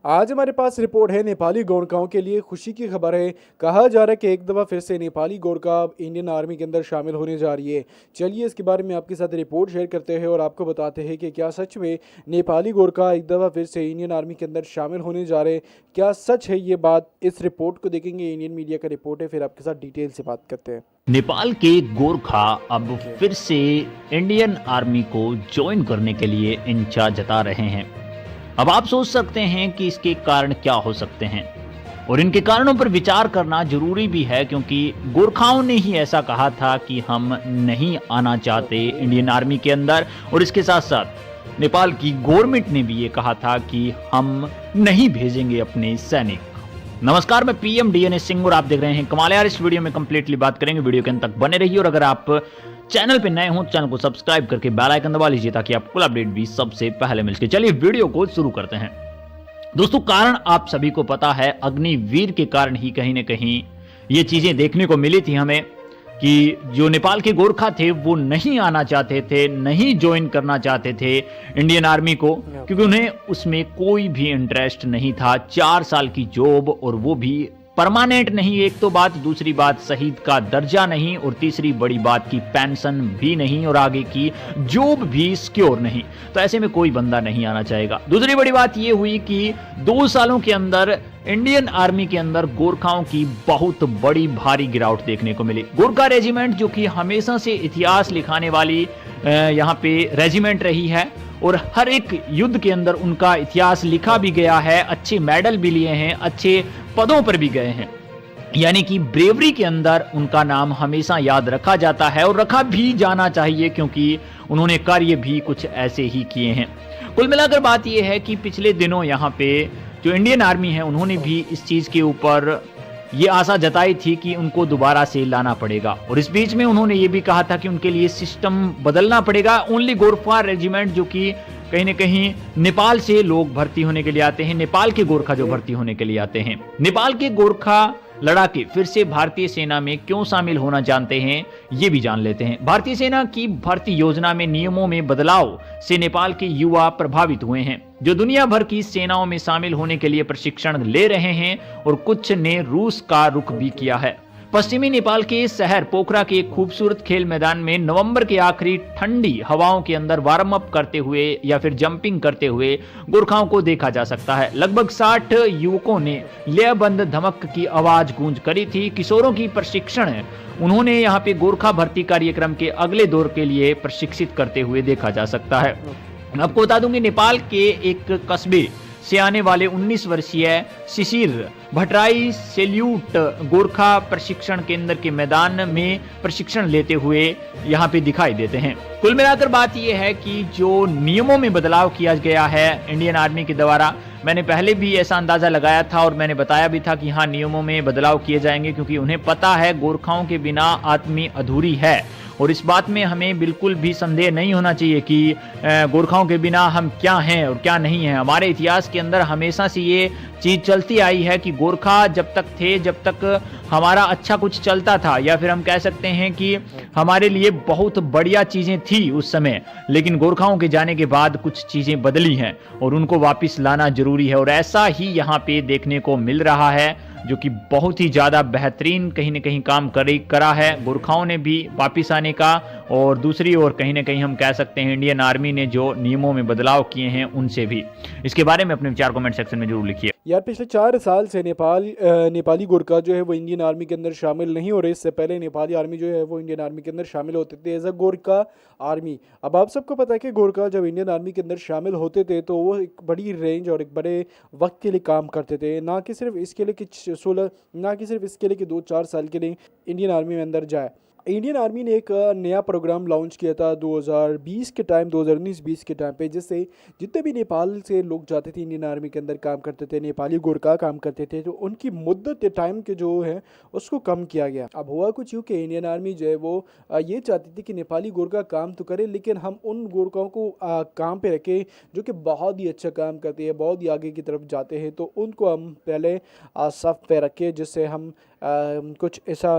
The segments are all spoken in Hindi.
आज हमारे पास रिपोर्ट है नेपाली गोरखाओं के लिए खुशी की खबर है। कहा जा रहा है कि एक दफ़ा फिर से नेपाली गोरखा अब इंडियन आर्मी के अंदर शामिल होने जा रही है। चलिए इसके बारे में आपके साथ रिपोर्ट शेयर करते हैं और आपको बताते हैं कि क्या सच में नेपाली गोरखा एक दफ़ा फिर से इंडियन आर्मी के अंदर शामिल होने जा रहे हैं। क्या सच है ये बात, इस रिपोर्ट को देखेंगे। इंडियन मीडिया का रिपोर्ट है, फिर आपके साथ डिटेल से बात करते हैं। नेपाल के गोरखा अब फिर से इंडियन आर्मी को ज्वाइन करने के लिए इच्छा जता रहे हैं। अब आप सोच सकते हैं कि इसके कारण क्या हो सकते हैं और इनके कारणों पर विचार करना जरूरी भी है, क्योंकि गोरखाओं ने ही ऐसा कहा था कि हम नहीं आना चाहते इंडियन आर्मी के अंदर, और इसके साथ साथ नेपाल की गवर्नमेंट ने भी ये कहा था कि हम नहीं भेजेंगे अपने सैनिक। नमस्कार, मैं पीएम डीएनए सिंह और आप देख रहे हैं कमाल यार। इस वीडियो में कंप्लीटली बात करेंगे, वीडियो के अंत तक बने रहिए। और अगर आप चैनल पे नए हो तो चैनल को सब्सक्राइब करके बेल आइकन दबा लीजिए ताकि आपको कुल अपडेट भी सबसे पहले मिल सके। चलिए वीडियो को शुरू करते हैं। दोस्तों, कारण आप सभी को पता है, अग्निवीर के कारण ही कहीं ना कहीं ये चीजें देखने को मिली थी हमें कि जो नेपाल के गोरखा थे वो नहीं आना चाहते थे, नहीं ज्वाइन करना चाहते थे इंडियन आर्मी को, क्योंकि उन्हें उसमें कोई भी इंटरेस्ट नहीं था। 4 साल की जॉब, और वो भी परमानेंट नहीं, एक तो बात, दूसरी बात शहीद का दर्जा नहीं, और तीसरी बड़ी बात की पेंशन भी नहीं, और आगे की जॉब भी सिक्योर नहीं। तो ऐसे में कोई बंदा नहीं आना चाहेगा। दूसरी बड़ी बात यह हुई कि 2 सालों के अंदर इंडियन आर्मी के अंदर गोरखाओं की बहुत बड़ी भारी गिरावट देखने को मिली। गोरखा रेजिमेंट, जो कि हमेशा से इतिहास लिखाने वाली यहाँ पे रेजिमेंट रही है, और हर एक युद्ध के अंदर उनका इतिहास लिखा भी गया है, अच्छे मेडल भी लिए हैं, अच्छे पदों पर भी गए हैं, यानी कि ब्रेवरी के अंदर उनका नाम हमेशा याद रखा जाता है और रखा भी जाना चाहिए, क्योंकि उन्होंने कार्य भी कुछ ऐसे ही किए हैं। कुल मिलाकर बात यह है कि पिछले दिनों यहाँ पे जो इंडियन आर्मी है उन्होंने भी इस चीज के ऊपर ये आशा जताई थी कि उनको दोबारा से लाना पड़ेगा, और इस बीच में उन्होंने ये भी कहा था कि उनके लिए सिस्टम बदलना पड़ेगा। ओनली गोरखा रेजिमेंट, जो कि कहीं ना कहीं नेपाल से लोग भर्ती होने के लिए आते हैं, नेपाल के गोरखा जो भर्ती होने के लिए आते हैं, नेपाल के गोरखा लड़ाके फिर से भारतीय सेना में क्यों शामिल होना जानते हैं, ये भी जान लेते हैं। भारतीय सेना की भर्ती योजना में नियमों में बदलाव से नेपाल के युवा प्रभावित हुए हैं, जो दुनिया भर की सेनाओं में शामिल होने के लिए प्रशिक्षण ले रहे हैं, और कुछ ने रूस का रुख भी किया है। पश्चिमी नेपाल के शहर पोखरा के एक खूबसूरत खेल मैदान में नवंबर के आखिरी ठंडी हवाओं के अंदर वार्म अप करते हुए या फिर जंपिंग करते हुए गोरखाओं को देखा जा सकता है। लगभग 60 युवकों ने लयबंद धमक की आवाज गूंज करी थी। किशोरों की प्रशिक्षण उन्होंने यहाँ पे गोरखा भर्ती कार्यक्रम के अगले दौर के लिए प्रशिक्षित करते हुए देखा जा सकता है। आपको बता दूंगी, नेपाल के एक कस्बे से आने वाले 19 वर्षीय शिशिर भट्टराई सैल्यूट गोरखा प्रशिक्षण केंद्र के मैदान में प्रशिक्षण लेते हुए यहाँ पे दिखाई देते हैं। कुल मिलाकर बात यह है कि जो नियमों में बदलाव किया गया है इंडियन आर्मी के द्वारा, मैंने पहले भी ऐसा अंदाजा लगाया था और मैंने बताया भी था कि हाँ, नियमों में बदलाव किए जाएंगे, क्योंकि उन्हें पता है गोरखाओं के बिना आर्मी अधूरी है। और इस बात में हमें बिल्कुल भी संदेह नहीं होना चाहिए कि गोरखाओं के बिना हम क्या हैं और क्या नहीं हैं। हमारे इतिहास के अंदर हमेशा से ये चीज चलती आई है कि गोरखा जब तक थे, जब तक हमारा अच्छा कुछ चलता था, या फिर हम कह सकते हैं कि हमारे लिए बहुत बढ़िया चीजें थी उस समय, लेकिन गोरखाओं के जाने के बाद कुछ चीजें बदली हैं और उनको वापस लाना जरूरी है। और ऐसा ही यहाँ पे देखने को मिल रहा है, जो कि बहुत ही ज्यादा बेहतरीन कहीं ना कहीं काम करा है गोरखाओं ने भी वापिस आने का, और दूसरी ओर कहीं ना कहीं हम कह सकते हैं इंडियन आर्मी ने जो नियमों में बदलाव किए हैं उनसे भी। इसके बारे में अपने विचार कमेंट सेक्शन में जरूर लिखिए। यार, पिछले 4 साल से नेपाली गोरखा जो है वो इंडियन आर्मी के अंदर शामिल नहीं हो रहे। इससे पहले नेपाली आर्मी जो है वो इंडियन आर्मी के अंदर शामिल होते थे एज अ गोरखा आर्मी। अब आप सबको पता है कि गोरखा जब इंडियन आर्मी के अंदर शामिल होते थे तो वो एक बड़ी रेंज और एक बड़े वक्त के लिए काम करते थे, ना कि सिर्फ इसके लिए कि 2-4 साल के लिए इंडियन आर्मी में अंदर जाए। इंडियन आर्मी ने एक नया प्रोग्राम लॉन्च किया था 2020 के टाइम, 2019-20 के टाइम पे, जिससे जितने भी नेपाल से लोग जाते थे इंडियन आर्मी के अंदर काम करते थे, नेपाली गोरखा काम करते थे, तो उनकी मुद्दत टाइम के जो है उसको कम किया गया। अब हुआ कुछ यूँ कि इंडियन आर्मी जो है वो ये चाहती थी कि नेपाली गोरखा काम तो करे, लेकिन हम उन गोरखाओं को काम पे रखें जो कि बहुत ही अच्छा काम करते हैं, बहुत ही आगे की तरफ जाते हैं, तो उनको हम पहले सफ पे रखें, जिससे हम कुछ ऐसा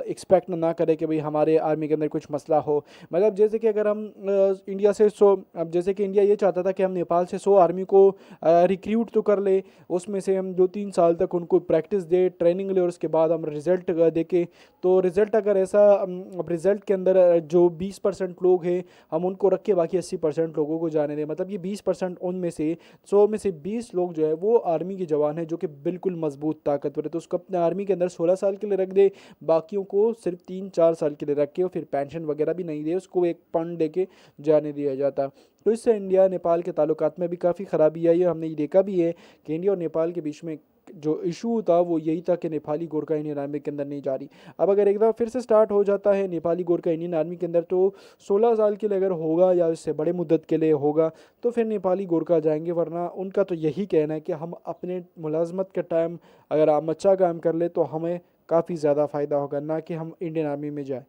एक्सपेक्ट ना करें कि भाई कोई हमारे आर्मी के अंदर कुछ मसला हो। मतलब जैसे कि अगर हम इंडिया से 100, अब जैसे कि इंडिया ये चाहता था कि हम नेपाल से 100 आर्मी को रिक्रूट तो कर ले, उसमें से हम 2-3 साल तक उनको प्रैक्टिस दे, ट्रेनिंग ले, और उसके बाद हम रिज़ल्ट देके, तो रिज़ल्ट अगर ऐसा अब रिज़ल्ट के अंदर जो 20% लोग हैं हम उनको रख के बाकी 80% लोगों को जाने दें। मतलब ये 20% उनमें से 100 में से 20 लोग जो है वो आर्मी के जवान हैं जो कि बिल्कुल मजबूत ताकतवर है, तो उसको अपने आर्मी के अंदर 16 साल के लिए रख दे, बाकियों को सिर्फ 3-4 साल के लिए रख के, और फिर पेंशन वगैरह भी नहीं दे, उसको एक फंड दे के जाने दिया जाता। तो इससे इंडिया नेपाल के ताल्लुकात में भी काफ़ी ख़राबी आई है। हमने ये देखा भी है कि इंडिया और नेपाल के बीच में जो इशू था वो यही था कि नेपाली गोरखा इंडियन आर्मी के अंदर नहीं जा रही। अब अगर एक बार फिर से स्टार्ट हो जाता है नेपाली गोरखा इंडियन आर्मी के अंदर, तो 16 साल के लिए अगर होगा या इससे बड़े मुद्दत के लिए होगा तो फिर नेपाली गोरखा जाएंगे, वरना उनका तो यही कहना है कि हम अपने मुलाजमत के टाइम अगर हम अच्छा काम कर ले तो हमें काफ़ी ज़्यादा फ़ायदा होगा, ना कि हम इंडियन आर्मी में जाए।